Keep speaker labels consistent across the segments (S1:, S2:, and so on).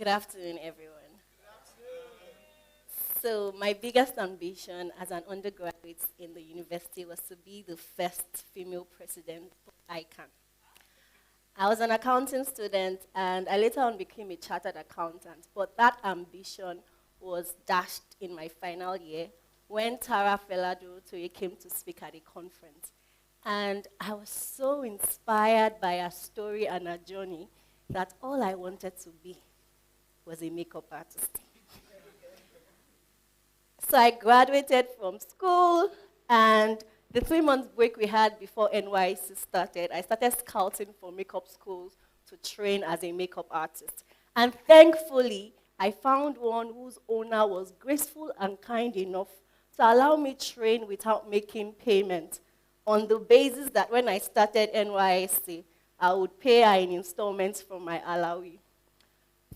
S1: Good afternoon, everyone. So my biggest ambition as an undergraduate in the university was to be the first female president of ICANN. I was an accounting student, and I later on became a chartered accountant, but that ambition was dashed in my final year when Tara Felado came to speak at a conference. And I was so inspired by her story and her journey that all I wanted to be was a makeup artist. So I graduated from school, and the 3-month break we had before NYC started, I started scouting for makeup schools to train as a makeup artist. And thankfully, I found one whose owner was graceful and kind enough to allow me train without making payment, on the basis that when I started NYC, I would pay her in installments from my alawi.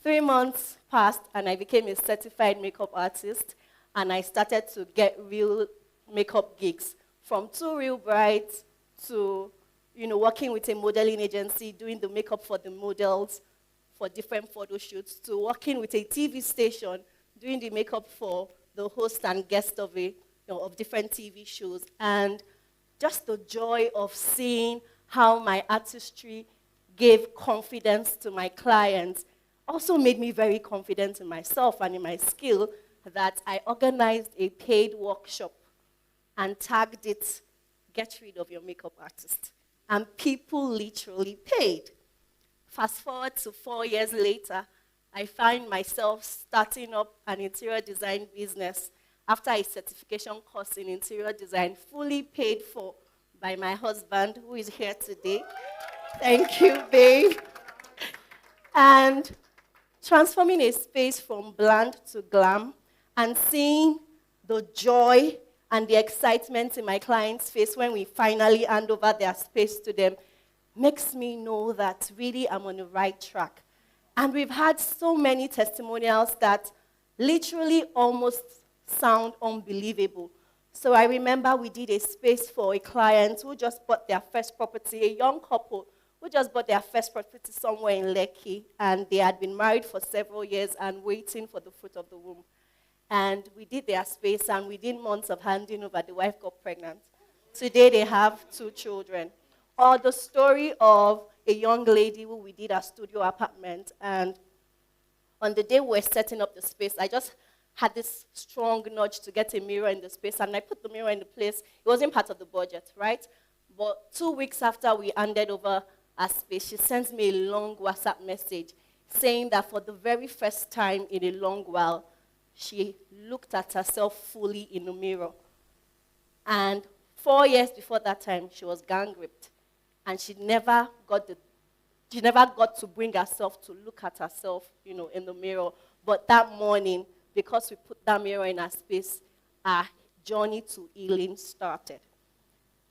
S1: 3 months passed, and I became a certified makeup artist, and I started to get real makeup gigs, from 2 Real Brides to working with a modeling agency, doing the makeup for the models for different photo shoots, to working with a TV station, doing the makeup for the host and guest of different TV shows. And just the joy of seeing how my artistry gave confidence to my clients also made me very confident in myself and in my skill, that I organized a paid workshop and tagged it, "Get rid of your makeup artist." And people literally paid. Fast forward to 4 years later, I find myself starting up an interior design business after a certification course in interior design, fully paid for by my husband, who is here today. Thank you, babe. And transforming a space from bland to glam, and seeing the joy and the excitement in my clients' face when we finally hand over their space to them makes me know that really I'm on the right track. And we've had so many testimonials that literally almost sound unbelievable. So I remember we did a space for a client who just bought their first property, a young couple who just bought their first property somewhere in Lekki, and they had been married for several years and waiting for the fruit of the womb. And we did their space, and within months of handing over, the wife got pregnant. Today they have 2 children. Or the story of a young lady who we did a studio apartment, and on the day we were setting up the space, I just had this strong nudge to get a mirror in the space, and I put the mirror in the place. It wasn't part of the budget, right? But 2 weeks after we handed over our space, she sends me a long WhatsApp message saying that for the very first time in a long while, she looked at herself fully in the mirror. And 4 years before that time, she was gang raped. And she never got to bring herself to look at herself, in the mirror. But that morning, because we put that mirror in her space, our journey to healing started.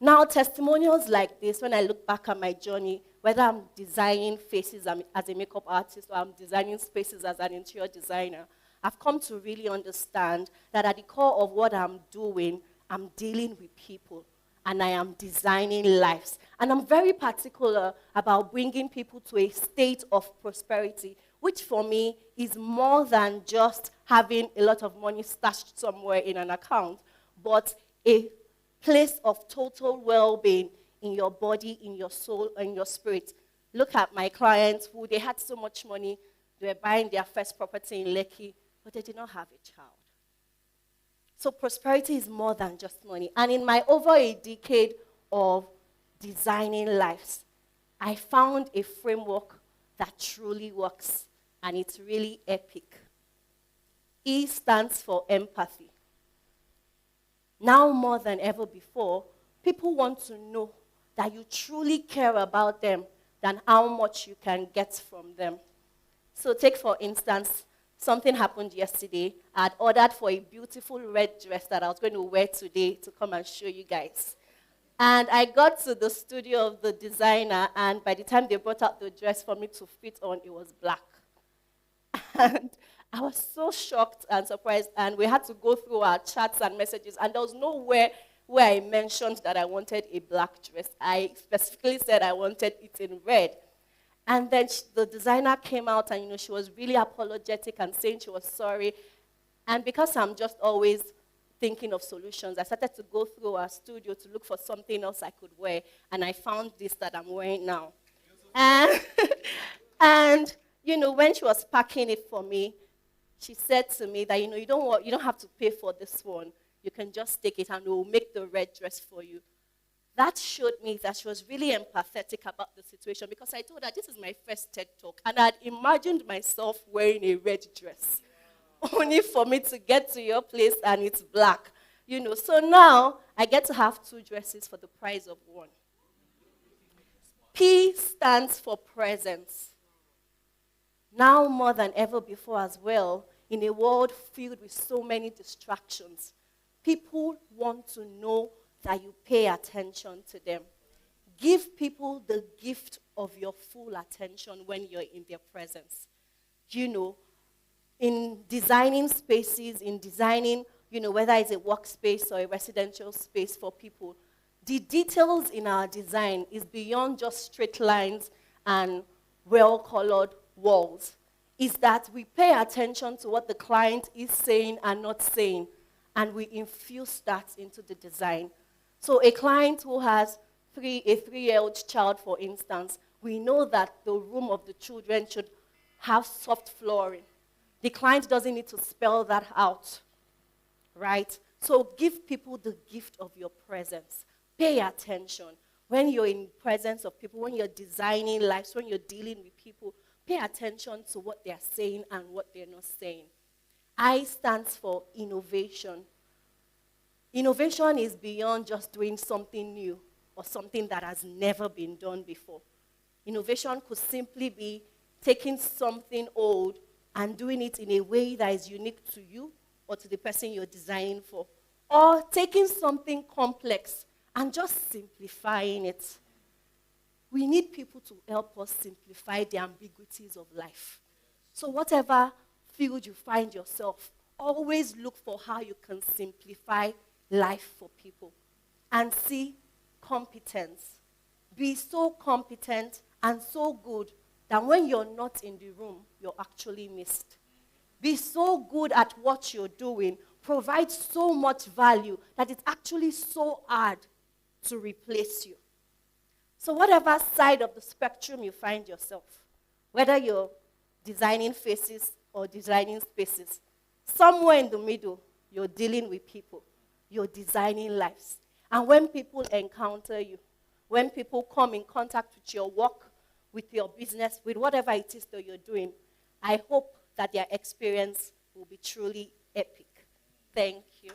S1: Now, testimonials like this, when I look back at my journey, whether I'm designing faces as a makeup artist or I'm designing spaces as an interior designer, I've come to really understand that at the core of what I'm doing, I'm dealing with people, and I am designing lives. And I'm very particular about bringing people to a state of prosperity, which for me is more than just having a lot of money stashed somewhere in an account, but a place of total well-being in your body, in your soul, and in your spirit. Look at my clients who they had so much money, they were buying their first property in Lekki, but they did not have a child. So prosperity is more than just money. And in my over a decade of designing lives, I found a framework that truly works, and it's really epic. E stands for empathy. Now more than ever before, people want to know that you truly care about them than how much you can get from them. So take, for instance, something happened yesterday. I had ordered for a beautiful red dress that I was going to wear today to come and show you guys. And I got to the studio of the designer, and by the time they brought out the dress for me to fit on, it was black. And I was so shocked and surprised, and we had to go through our chats and messages, and there was nowhere where I mentioned that I wanted a black dress. I specifically said I wanted it in red. And then the designer came out and, she was really apologetic and saying she was sorry. And because I'm just always thinking of solutions, I started to go through our studio to look for something else I could wear. And I found this that I'm wearing now. And, and when she was packing it for me, she said to me that, you don't have to pay for this one. You can just take it and we'll make the red dress for you. That showed me that she was really empathetic about the situation, because I told her this is my first TED Talk, and I'd imagined myself wearing a red dress, only for me to get to your place and it's black. So now I get to have 2 dresses for the price of 1. P stands for presence. Now more than ever before as well, in a world filled with so many distractions, people want to know that you pay attention to them. Give people the gift of your full attention when you're in their presence. In designing spaces, in designing, whether it's a workspace or a residential space for people, the details in our design is beyond just straight lines and well-colored walls. Is that we pay attention to what the client is saying and not saying, and we infuse that into the design. So a client who has a 3-year-old child, for instance, we know that the room of the children should have soft flooring. The client doesn't need to spell that out, right? So give people the gift of your presence. Pay attention. When you're in presence of people, when you're designing lives, when you're dealing with people, pay attention to what they're saying and what they're not saying. I stands for innovation. Innovation is beyond just doing something new or something that has never been done before. Innovation could simply be taking something old and doing it in a way that is unique to you or to the person you're designing for. Or taking something complex and just simplifying it. We need people to help us simplify the ambiguities of life. So whatever field you find yourself, always look for how you can simplify life for people. And see competence. Be so competent and so good that when you're not in the room, you're actually missed. Be so good at what you're doing, provide so much value that it's actually so hard to replace you. So whatever side of the spectrum you find yourself, whether you're designing faces or designing spaces, somewhere in the middle, you're dealing with people. You're designing lives. And when people encounter you, when people come in contact with your work, with your business, with whatever it is that you're doing, I hope that their experience will be truly epic. Thank you.